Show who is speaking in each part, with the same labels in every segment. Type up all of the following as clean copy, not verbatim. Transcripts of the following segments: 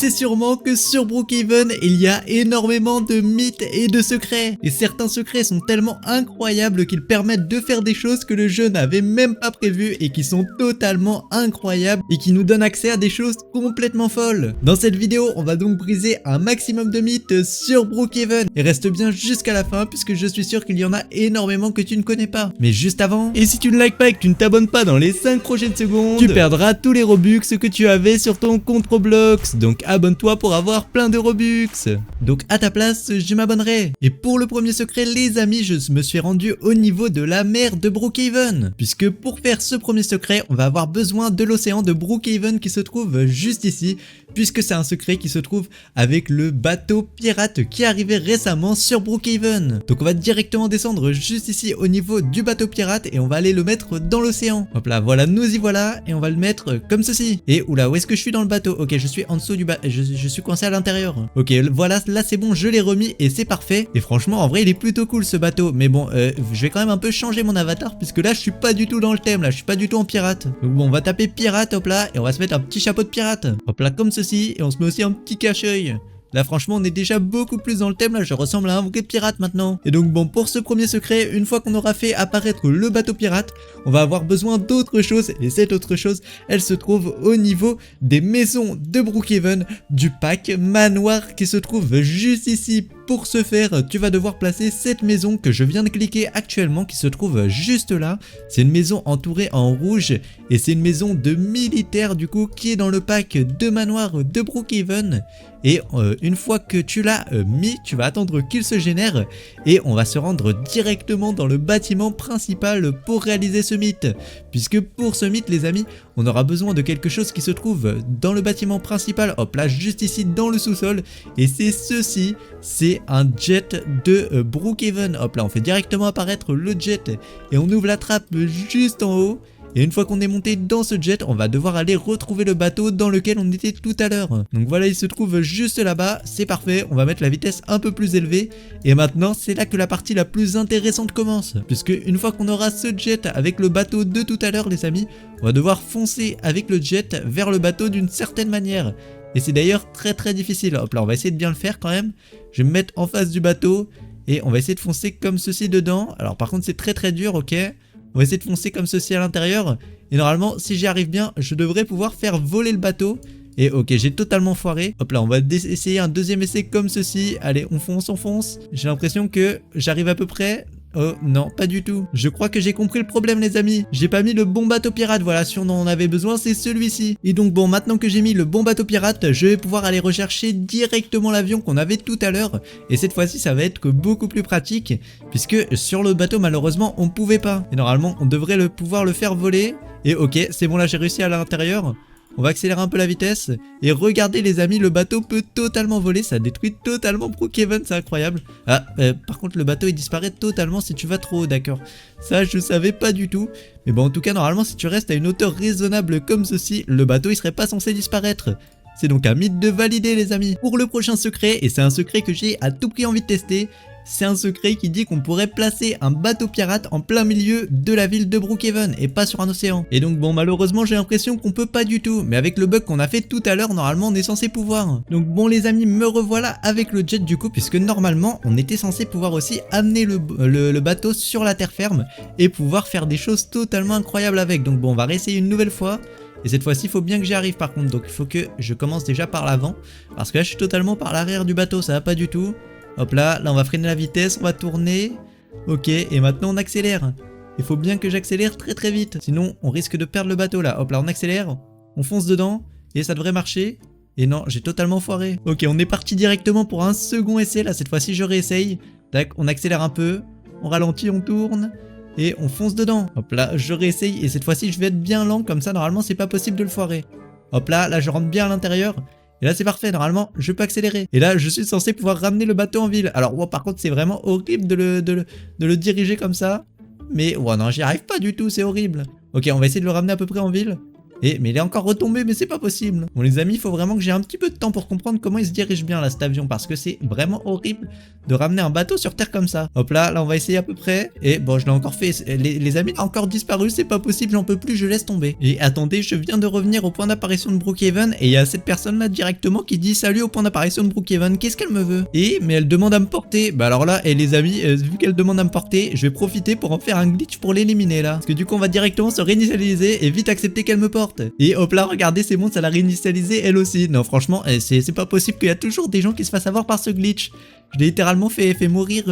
Speaker 1: sais sûrement que sur Brookhaven, il y a énormément de mythes et de secrets. Et certains secrets sont tellement incroyables qu'ils permettent de faire des choses que le jeu n'avait même pas prévues et qui sont totalement incroyables et qui nous donnent accès à des choses complètement folles. Dans cette vidéo, on va donc briser un maximum de mythes sur Brookhaven. Et reste bien jusqu'à la fin puisque je suis sûr qu'il y en a énormément que tu ne connais pas. Mais juste avant, et si tu ne likes pas et que tu ne t'abonnes pas dans les 5 prochaines secondes, tu perdras tous les Robux que tu avais sur ton compte Roblox. Donc abonne-toi pour avoir plein de Robux. Donc à ta place, je m'abonnerai. Et pour le premier secret, les amis, je me suis rendu au niveau de la mer de Brookhaven. Puisque pour faire ce premier secret, on va avoir besoin de l'océan de Brookhaven qui se trouve juste ici. Puisque c'est un secret qui se trouve avec le bateau pirate qui est arrivé récemment sur Brookhaven. Donc on va directement descendre juste ici au niveau du bateau pirate et on va aller le mettre dans l'océan. Hop là, voilà, nous y voilà et on va le mettre comme ceci. Et oula, où est-ce que je suis dans le bateau? Ok, je suis en dessous du bateau, je suis coincé à l'intérieur. Ok, voilà, là c'est bon, je l'ai remis et c'est parfait. Et franchement, en vrai, il est plutôt cool ce bateau. Mais bon, je vais quand même un peu changer mon avatar puisque là, je suis pas du tout dans le thème, là, je suis pas du tout en pirate. Donc bon, on va taper pirate, hop là, et on va se mettre un petit chapeau de pirate. Hop là, comme ceci, et on se met aussi un petit cache-œil. Là franchement on est déjà beaucoup plus dans le thème, là je ressemble à un vrai pirate maintenant. Et donc bon, pour ce premier secret, une fois qu'on aura fait apparaître le bateau pirate, on va avoir besoin d'autre chose. Et cette autre chose, elle se trouve au niveau des maisons de Brookhaven, du pack manoir qui se trouve juste ici. Pour ce faire, tu vas devoir placer cette maison que je viens de cliquer actuellement qui se trouve juste là. C'est une maison entourée en rouge et c'est une maison de militaire du coup qui est dans le pack de manoir de Brookhaven. Et une fois que tu l'as mis, tu vas attendre qu'il se génère et on va se rendre directement dans le bâtiment principal pour réaliser ce mythe. Puisque pour ce mythe les amis, on aura besoin de quelque chose qui se trouve dans le bâtiment principal, hop là, juste ici dans le sous-sol. Et c'est ceci, c'est un jet de Brookhaven. Hop là, on fait directement apparaître le jet et on ouvre la trappe juste en haut. Et une fois qu'on est monté dans ce jet, on va devoir aller retrouver le bateau dans lequel on était tout à l'heure. Donc voilà, il se trouve juste là-bas, c'est parfait, on va mettre la vitesse un peu plus élevée. Et maintenant, c'est là que la partie la plus intéressante commence. Puisque une fois qu'on aura ce jet avec le bateau de tout à l'heure les amis, on va devoir foncer avec le jet vers le bateau d'une certaine manière. Et c'est d'ailleurs très difficile. Hop là, on va essayer de bien le faire quand même. Je vais me mettre en face du bateau et on va essayer de foncer comme ceci dedans. Alors par contre, c'est très dur, ok. On va essayer de foncer comme ceci à l'intérieur. Et normalement, si j'y arrive bien, je devrais pouvoir faire voler le bateau. Et ok, j'ai totalement foiré. Hop là, on va essayer un deuxième essai comme ceci. Allez, on fonce. J'ai l'impression que j'arrive à peu près. Oh non, pas du tout. Je crois que j'ai compris le problème les amis. J'ai pas mis le bon bateau pirate, voilà, si on en avait besoin c'est celui-ci. Et donc bon, maintenant que j'ai mis le bon bateau pirate, je vais pouvoir aller rechercher directement l'avion qu'on avait tout à l'heure. Et cette fois-ci ça va être que beaucoup plus pratique, puisque sur le bateau malheureusement on pouvait pas. Et normalement on devrait pouvoir le faire voler. Et ok, c'est bon là j'ai réussi à l'intérieur. On va accélérer un peu la vitesse. Et regardez les amis, le bateau peut totalement voler. Ça détruit totalement Brookhaven, c'est incroyable. Ah, par contre le bateau il disparaît totalement si tu vas trop haut, d'accord. Ça je savais pas du tout. Mais bon en tout cas normalement si tu restes à une hauteur raisonnable comme ceci, le bateau il serait pas censé disparaître. C'est donc un mythe de valider les amis. Pour le prochain secret, et c'est un secret que j'ai à tout prix envie de tester, c'est un secret qui dit qu'on pourrait placer un bateau pirate en plein milieu de la ville de Brookhaven et pas sur un océan. Et donc bon, malheureusement j'ai l'impression qu'on peut pas du tout, mais avec le bug qu'on a fait tout à l'heure, normalement on est censé pouvoir. Donc bon les amis, me revoilà avec le jet du coup, puisque normalement on était censé pouvoir aussi amener le bateau sur la terre ferme et pouvoir faire des choses totalement incroyables avec. Donc bon, on va réessayer une nouvelle fois. Et cette fois-ci, il faut bien que j'y arrive par contre, donc il faut que je commence déjà par l'avant, parce que là je suis totalement par l'arrière du bateau, ça va pas du tout. Hop là, on va freiner la vitesse, on va tourner. Ok, et maintenant on accélère. Il faut bien que j'accélère très vite, sinon on risque de perdre le bateau là. Hop là, on accélère, on fonce dedans, et ça devrait marcher. Et non, j'ai totalement foiré. Ok, on est parti directement pour un second essai, là cette fois-ci je réessaye. Tac, on accélère un peu, on ralentit, on tourne, et on fonce dedans. Hop là, je réessaye, et cette fois-ci je vais être bien lent, comme ça normalement c'est pas possible de le foirer. Hop là, je rentre bien à l'intérieur. Et là c'est parfait, normalement je peux accélérer. Et là je suis censé pouvoir ramener le bateau en ville. Alors ouais, par contre c'est vraiment horrible de le diriger comme ça. Mais ouais non, j'y arrive pas du tout, c'est horrible. Ok, on va essayer de le ramener à peu près en ville. Mais il est encore retombé, mais c'est pas possible. Bon les amis, il faut vraiment que j'ai un petit peu de temps pour comprendre comment il se dirige bien là cet avion, parce que c'est vraiment horrible de ramener un bateau sur Terre comme ça. Hop là, on va essayer à peu près. Et bon, je l'ai encore fait. Les amis, il a encore disparu, c'est pas possible, j'en peux plus, je laisse tomber. Et attendez, je viens de revenir au point d'apparition de Brookhaven et il y a cette personne là directement qui dit salut au point d'apparition de Brookhaven, qu'est-ce qu'elle me veut? Mais elle demande à me porter. Bah alors là, et les amis, vu qu'elle demande à me porter, je vais profiter pour en faire un glitch pour l'éliminer là. Parce que du coup, on va directement se réinitialiser et vite accepter qu'elle me porte. Et hop là, regardez, c'est bon, ça l'a réinitialisé elle aussi. Non, franchement, c'est pas possible qu'il y a toujours des gens qui se fassent avoir par ce glitch. Je l'ai littéralement fait mourir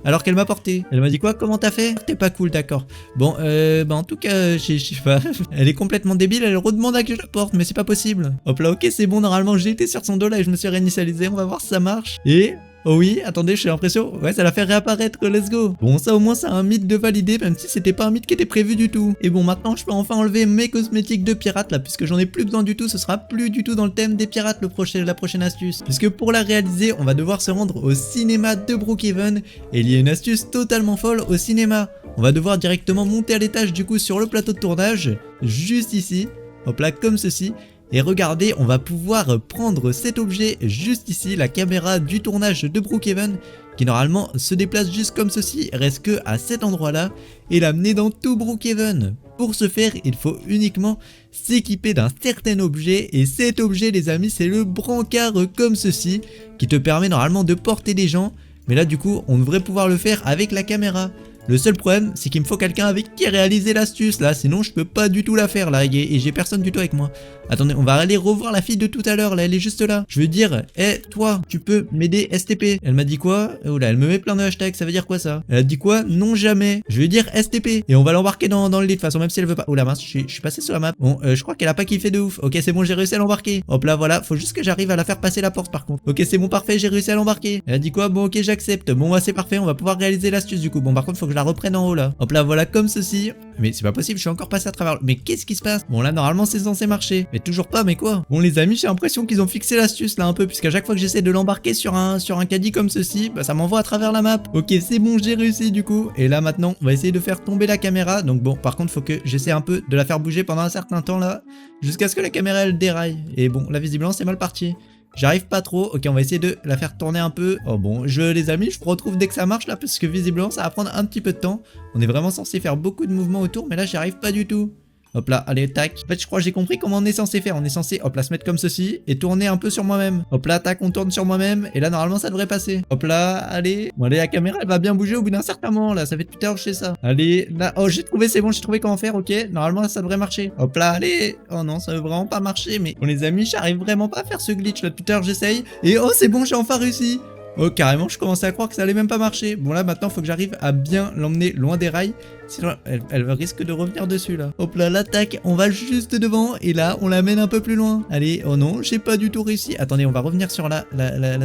Speaker 1: alors qu'elle m'a porté. Elle m'a dit quoi? Comment t'as fait? T'es pas cool, d'accord. Bon, bah en tout cas, je sais pas. Elle est complètement débile, elle redemande à que je la porte, mais c'est pas possible. Hop là, ok, c'est bon, normalement j'ai été sur son dos là et je me suis réinitialisé, on va voir si ça marche. Et... oh oui, attendez, j'ai l'impression... ouais, ça l'a fait réapparaître, let's go. Bon, ça au moins, c'est un mythe de validé, même si c'était pas un mythe qui était prévu du tout. Et bon, maintenant, je peux enfin enlever mes cosmétiques de pirate, là, puisque j'en ai plus besoin du tout, ce sera plus du tout dans le thème des pirates, la prochaine astuce. Puisque pour la réaliser, on va devoir se rendre au cinéma de Brookhaven, et il y a une astuce totalement folle au cinéma. On va devoir directement monter à l'étage, du coup, sur le plateau de tournage, juste ici, hop là, comme ceci. Et regardez, on va pouvoir prendre cet objet juste ici, la caméra du tournage de Brookhaven, qui normalement se déplace juste comme ceci, reste que à cet endroit-là, et l'amener dans tout Brookhaven. Pour ce faire, il faut uniquement s'équiper d'un certain objet, et cet objet, les amis, c'est le brancard comme ceci, qui te permet normalement de porter des gens, mais là du coup, on devrait pouvoir le faire avec la caméra. Le seul problème, c'est qu'il me faut quelqu'un avec qui réaliser l'astuce là, sinon je peux pas du tout la faire là, et j'ai personne du tout avec moi. Attendez, on va aller revoir la fille de tout à l'heure là, elle est juste là. Je veux dire, toi, tu peux m'aider STP. Elle m'a dit quoi? Oh là, elle me met plein de hashtags, ça veut dire quoi ça? Elle a dit quoi? Non jamais. Je vais dire STP. Et on va l'embarquer dans le lit de toute façon, même si elle veut pas. Oh la mince, je suis passé sur la map. Bon, je crois qu'elle a pas kiffé de ouf. Ok, c'est bon, j'ai réussi à l'embarquer. Hop là, voilà, faut juste que j'arrive à la faire passer la porte par contre. Ok, c'est bon, parfait, j'ai réussi à l'embarquer. Elle a dit quoi? Bon, ok, j'accepte. Bon, bah, c'est parfait, on va pouvoir réaliser l'astuce du coup. Bon, par contre, faut que je la reprenne en haut là. Hop là, voilà, comme ceci. Mais c'est pas possible, je suis encore passé à travers. Mais qu'est-ce qui se passe? Bon, là, normalement, c'est censé marcher. Mais toujours pas, mais quoi? Bon, les amis, j'ai l'impression qu'ils ont fixé l'astuce là un peu, puisqu'à chaque fois que j'essaie de l'embarquer sur un caddie comme ceci, bah ça m'envoie à travers la map. Ok, c'est bon, j'ai réussi du coup. Et là, maintenant, on va essayer de faire tomber la caméra. Donc, bon, par contre, faut que j'essaie un peu de la faire bouger pendant un certain temps là, jusqu'à ce que la caméra elle déraille. Et bon, là, visiblement, c'est mal parti. J'arrive pas trop. Ok, on va essayer de la faire tourner un peu. Oh bon, les amis, je vous retrouve dès que ça marche là, parce que visiblement ça va prendre un petit peu de temps. On est vraiment censé faire beaucoup de mouvements autour, mais là j'y arrive pas du tout. Hop là, allez, tac. En fait, je crois que j'ai compris comment on est censé faire. On est censé, hop là, se mettre comme ceci et tourner un peu sur moi-même. Hop là, tac, on tourne sur moi-même. Et là, normalement, ça devrait passer. Hop là, allez. Bon, allez, la caméra, elle va bien bouger au bout d'un certain moment, là. Ça fait depuis tout à l'heure que je fais ça. Allez, là. Oh, j'ai trouvé, c'est bon, j'ai trouvé comment faire. Ok, normalement, là, ça devrait marcher. Hop là, allez. Oh non, ça veut vraiment pas marcher. Mais bon, les amis, j'arrive vraiment pas à faire ce glitch, là. Depuis tout à l'heure, j'essaye. Et oh, c'est bon, j'ai enfin réussi. Oh, carrément, je commençais à croire que ça allait même pas marcher. Bon, là, maintenant, faut que j'arrive à bien l'emmener loin des rails. Sinon, elle risque de revenir dessus, là. Hop là, l'attaque, on va juste devant. Et là, on l'amène un peu plus loin. Allez, oh non, j'ai pas du tout réussi. Attendez, on va revenir sur la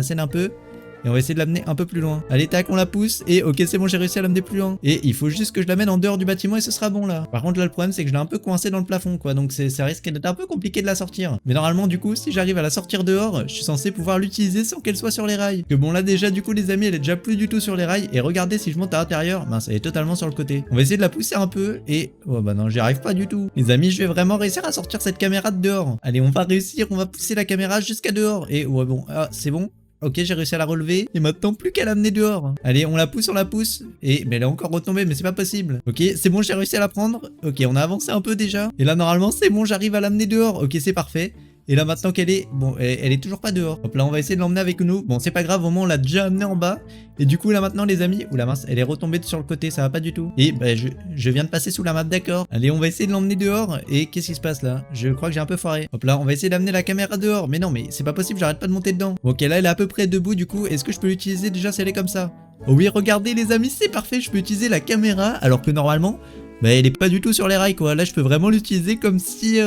Speaker 1: scène un peu. Et on va essayer de l'amener un peu plus loin. Allez, tac, on la pousse. Et ok, c'est bon, j'ai réussi à l'amener plus loin. Et il faut juste que je l'amène en dehors du bâtiment et ce sera bon là. Par contre, là, le problème, c'est que je l'ai un peu coincé dans le plafond, quoi. Donc ça risque d'être un peu compliqué de la sortir. Mais normalement, du coup, si j'arrive à la sortir dehors, je suis censé pouvoir l'utiliser sans qu'elle soit sur les rails. Que bon, là, déjà, du coup, les amis, elle est déjà plus du tout sur les rails. Et regardez, si je monte à l'intérieur, ben, ça est totalement sur le côté. On va essayer de la pousser un peu. Et oh bah non, j'y arrive pas du tout. Les amis, je vais vraiment réussir à sortir cette caméra de dehors. Allez, on va réussir, on va pousser la caméra jusqu'à dehors. Et ouais, bon, ah, c'est bon. Ok, j'ai réussi à la relever. Et maintenant, plus qu'à l'amener dehors. Allez, on la pousse, on la pousse. Mais elle est encore retombée, mais c'est pas possible. Ok, c'est bon, j'ai réussi à la prendre. Ok, on a avancé un peu déjà. Et là, normalement, c'est bon, j'arrive à l'amener dehors. Ok, c'est parfait. Et là maintenant qu'elle est... bon, elle est toujours pas dehors. Hop là, on va essayer de l'emmener avec nous. Bon, c'est pas grave, au moins on l'a déjà amenée en bas. Et du coup là maintenant les amis... Ouh la mince, elle est retombée sur le côté, ça va pas du tout. Et bah je viens de passer sous la map, d'accord. Allez, on va essayer de l'emmener dehors. Et qu'est-ce qui se passe là? Je crois que j'ai un peu foiré. Hop là, on va essayer d'amener la caméra dehors. Mais non, mais c'est pas possible, j'arrête pas de monter dedans. Ok, là elle est à peu près debout du coup. Est-ce que je peux l'utiliser déjà si elle est comme ça? Oh oui, regardez les amis, c'est parfait, je peux utiliser la caméra. Alors que normalement... bah elle est pas du tout sur les rails quoi. Là je peux vraiment l'utiliser comme si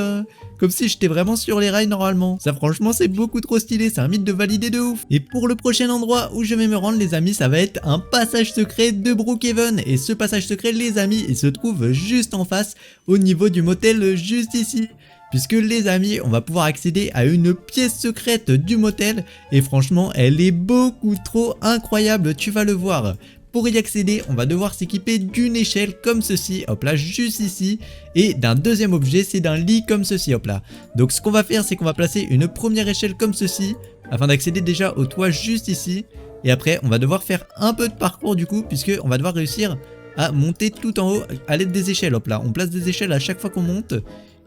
Speaker 1: j'étais vraiment sur les rails normalement. Ça franchement c'est beaucoup trop stylé, c'est un mythe de valider de ouf. Et pour le prochain endroit où je vais me rendre les amis, ça va être un passage secret de Brookhaven. Et ce passage secret les amis, il se trouve juste en face au niveau du motel juste ici. Puisque les amis, on va pouvoir accéder à une pièce secrète du motel. Et franchement, elle est beaucoup trop incroyable, tu vas le voir. pour y accéder, on va devoir s'équiper d'une échelle comme ceci, hop là, juste ici, et d'un deuxième objet, c'est d'un lit comme ceci, hop là. Donc ce qu'on va faire, c'est qu'on va placer une première échelle comme ceci, afin d'accéder déjà au toit juste ici, et après on va devoir faire un peu de parcours du coup, puisque on va devoir réussir à monter tout en haut à l'aide des échelles, hop là. On place des échelles à chaque fois qu'on monte.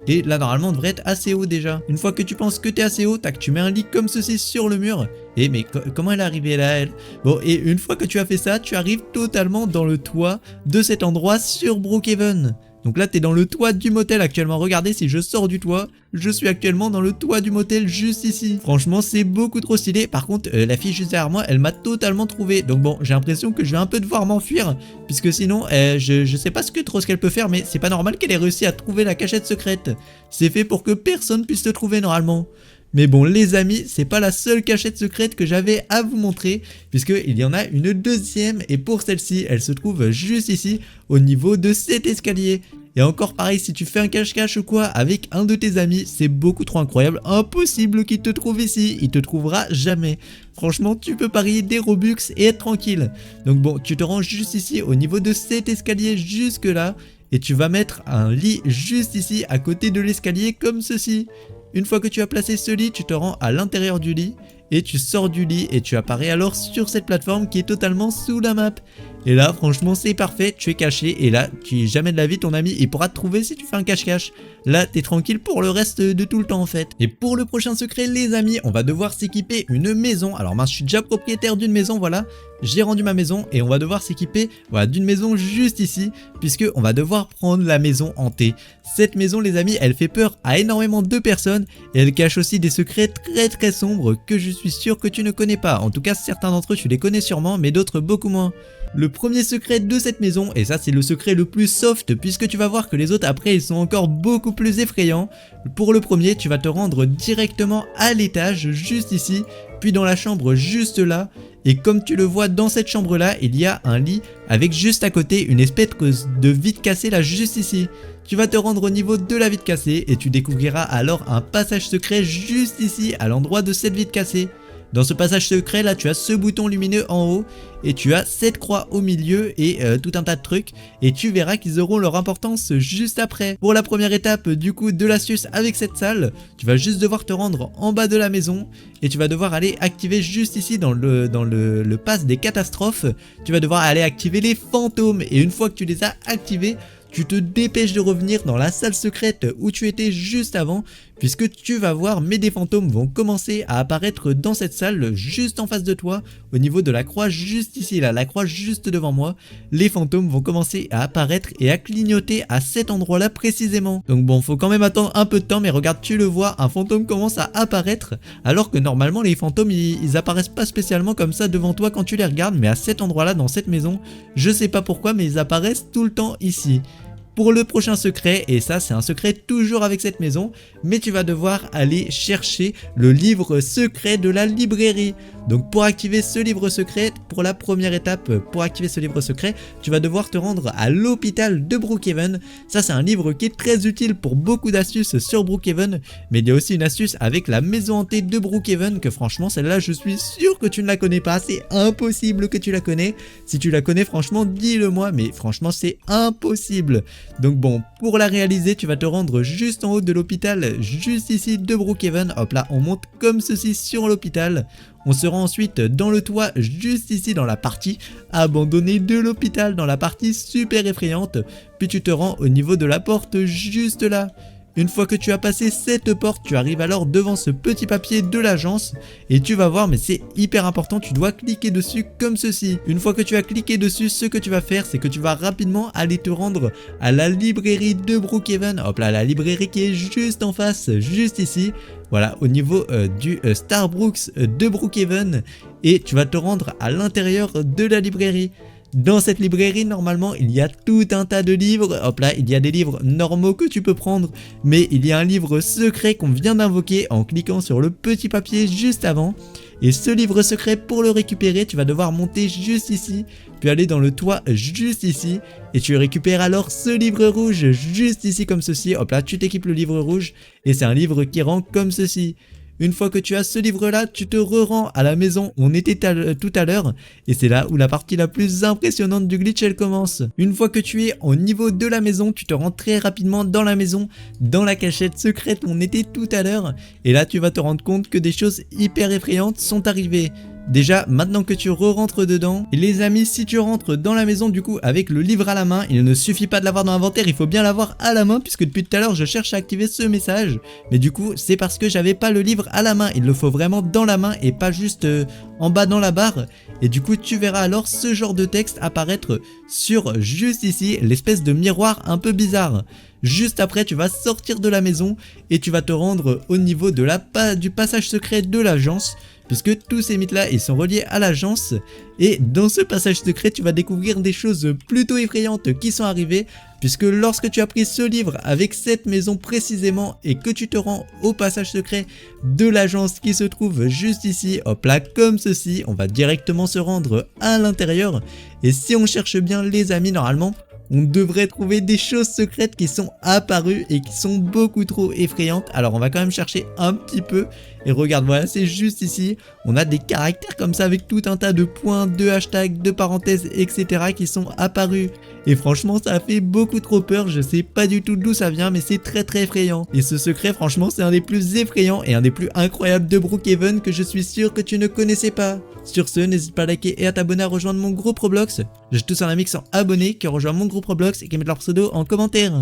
Speaker 1: Et là normalement on devrait être assez haut déjà. Une fois que tu penses que t'es assez haut, tac, tu mets un lit comme ceci sur le mur. Et mais comment elle est arrivée là elle? Bon, et une fois que tu as fait ça, tu arrives totalement dans le toit de cet endroit sur Brookhaven. Donc là t'es dans le toit du motel actuellement. Regardez, si je sors du toit, je suis actuellement dans le toit du motel juste ici. Franchement c'est beaucoup trop stylé. Par contre la fille juste derrière moi, elle m'a totalement trouvé. Donc bon, j'ai l'impression que je vais un peu devoir m'enfuir, puisque sinon je sais pas ce qu'elle peut faire, mais c'est pas normal qu'elle ait réussi à trouver la cachette secrète. C'est fait pour que personne puisse te trouver normalement. Mais bon les amis, c'est pas la seule cachette secrète que j'avais à vous montrer, puisqu'il y en a une deuxième, et pour celle-ci, elle se trouve juste ici, au niveau de cet escalier. Et encore pareil, si tu fais un cache-cache ou quoi avec un de tes amis, c'est beaucoup trop incroyable, impossible qu'il te trouve ici, il te trouvera jamais. Franchement, tu peux parier des Robux et être tranquille. Donc bon, tu te rends juste ici, au niveau de cet escalier jusque là, et tu vas mettre un lit juste ici, à côté de l'escalier, comme ceci. Une fois que tu as placé ce lit, tu te rends à l'intérieur du lit et tu sors du lit et tu apparais alors sur cette plateforme qui est totalement sous la map. Et là franchement c'est parfait, tu es caché et là jamais de la vie ton ami il pourra te trouver si tu fais un cache-cache. Là t'es tranquille pour le reste de tout le temps en fait. Et pour le prochain secret les amis, on va devoir s'équiper une maison. Alors moi je suis déjà propriétaire d'une maison, voilà. J'ai rendu ma maison et on va devoir s'équiper voilà, d'une maison juste ici, puisque on va devoir prendre la maison hantée. Cette maison les amis, elle fait peur à énormément de personnes et elle cache aussi des secrets très sombres que je suis sûr que tu ne connais pas. En tout cas certains d'entre eux tu les connais sûrement, mais d'autres beaucoup moins. Le premier secret de cette maison, et ça c'est le secret le plus soft puisque tu vas voir que les autres après ils sont encore beaucoup plus effrayants. Pour le premier, tu vas te rendre directement à l'étage juste ici, puis dans la chambre juste là. Et comme tu le vois dans cette chambre là, il y a un lit avec juste à côté une espèce de vitre cassée là juste ici. Tu vas te rendre au niveau de la vitre cassée et tu découvriras alors un passage secret juste ici à l'endroit de cette vitre cassée. Dans ce passage secret là, tu as ce bouton lumineux en haut et tu as cette croix au milieu et tout un tas de trucs, et tu verras qu'ils auront leur importance juste après. Pour la première étape du coup de l'astuce avec cette salle, tu vas juste devoir te rendre en bas de la maison et tu vas devoir aller activer juste ici dans le pass des catastrophes, tu vas devoir aller activer les fantômes, et une fois que tu les as activés, tu te dépêches de revenir dans la salle secrète où tu étais juste avant, puisque tu vas voir, mais des fantômes vont commencer à apparaître dans cette salle juste en face de toi, au niveau de la croix juste ici, là, la croix juste devant moi. Les fantômes vont commencer à apparaître et à clignoter à cet endroit là précisément. Donc bon, faut quand même attendre un peu de temps, mais regarde, tu le vois, un fantôme commence à apparaître, alors que normalement les fantômes ils apparaissent pas spécialement comme ça devant toi quand tu les regardes, mais à cet endroit là dans cette maison, je sais pas pourquoi, mais ils apparaissent tout le temps ici. Pour le prochain secret, et ça c'est un secret toujours avec cette maison, mais tu vas devoir aller chercher le livre secret de la librairie. Donc pour activer ce livre secret, pour la première étape, pour activer ce livre secret, tu vas devoir te rendre à l'hôpital de Brookhaven. Ça c'est un livre qui est très utile pour beaucoup d'astuces sur Brookhaven, mais il y a aussi une astuce avec la maison hantée de Brookhaven que franchement celle-là je suis sûr que tu ne la connais pas, c'est impossible que tu la connais. Si tu la connais franchement dis-le moi, mais franchement c'est impossible. Donc bon, pour la réaliser, tu vas te rendre juste en haut de l'hôpital, juste ici de Brookhaven. Hop là, on monte comme ceci sur l'hôpital. On se rend ensuite dans le toit, juste ici dans la partie abandonnée de l'hôpital, dans la partie super effrayante. Puis tu te rends au niveau de la porte juste là. Une fois que tu as passé cette porte, tu arrives alors devant ce petit papier de l'agence et tu vas voir, mais c'est hyper important, tu dois cliquer dessus comme ceci. Une fois que tu as cliqué dessus, ce que tu vas faire, c'est que tu vas rapidement aller te rendre à la librairie de Brookhaven. Hop là, la librairie qui est juste en face, juste ici. Voilà, au niveau du Starbucks de Brookhaven, et tu vas te rendre à l'intérieur de la librairie. Dans cette librairie, normalement, il y a tout un tas de livres. Hop là, il y a des livres normaux que tu peux prendre, mais il y a un livre secret qu'on vient d'invoquer en cliquant sur le petit papier juste avant. Et ce livre secret, pour le récupérer, tu vas devoir monter juste ici, puis aller dans le toit juste ici, et tu récupères alors ce livre rouge juste ici comme ceci. Hop là, tu t'équipes le livre rouge, et c'est un livre qui rend comme ceci. Une fois que tu as ce livre-là, tu te re-rends à la maison où on était tout à l'heure. Et c'est là où la partie la plus impressionnante du glitch elle commence. Une fois que tu es au niveau de la maison, tu te rends très rapidement dans la maison, dans la cachette secrète où on était tout à l'heure. Et là tu vas te rendre compte que des choses hyper effrayantes sont arrivées. Déjà, maintenant que tu re-rentres dedans, et les amis, si tu rentres dans la maison du coup avec le livre à la main, il ne suffit pas de l'avoir dans l'inventaire, il faut bien l'avoir à la main puisque depuis tout à l'heure je cherche à activer ce message. Mais du coup, c'est parce que j'avais pas le livre à la main, il le faut vraiment dans la main et pas juste en bas dans la barre. Et du coup, tu verras alors ce genre de texte apparaître sur juste ici, l'espèce de miroir un peu bizarre. Juste après, tu vas sortir de la maison et tu vas te rendre au niveau de du passage secret de l'agence. Puisque tous ces mythes là ils sont reliés à l'agence. Et dans ce passage secret tu vas découvrir des choses plutôt effrayantes qui sont arrivées. Puisque lorsque tu as pris ce livre avec cette maison précisément et que tu te rends au passage secret de l'agence qui se trouve juste ici, hop là comme ceci, on va directement se rendre à l'intérieur. Et si on cherche bien les amis, normalement on devrait trouver des choses secrètes qui sont apparues et qui sont beaucoup trop effrayantes. Alors on va quand même chercher un petit peu. Et regarde, voilà, c'est juste ici. On a des caractères comme ça avec tout un tas de points, de hashtags, de parenthèses, etc. qui sont apparus. Et franchement, ça a fait beaucoup trop peur. Je sais pas du tout d'où ça vient, mais c'est très très effrayant. Et ce secret, franchement, c'est un des plus effrayants et un des plus incroyables de Brookhaven que je suis sûr que tu ne connaissais pas. Sur ce, n'hésite pas à liker et à t'abonner à rejoindre mon groupe Roblox. J'ai tous un ami qui sont abonnés, qui rejoint mon groupe Roblox et qui mettent leur pseudo en commentaire.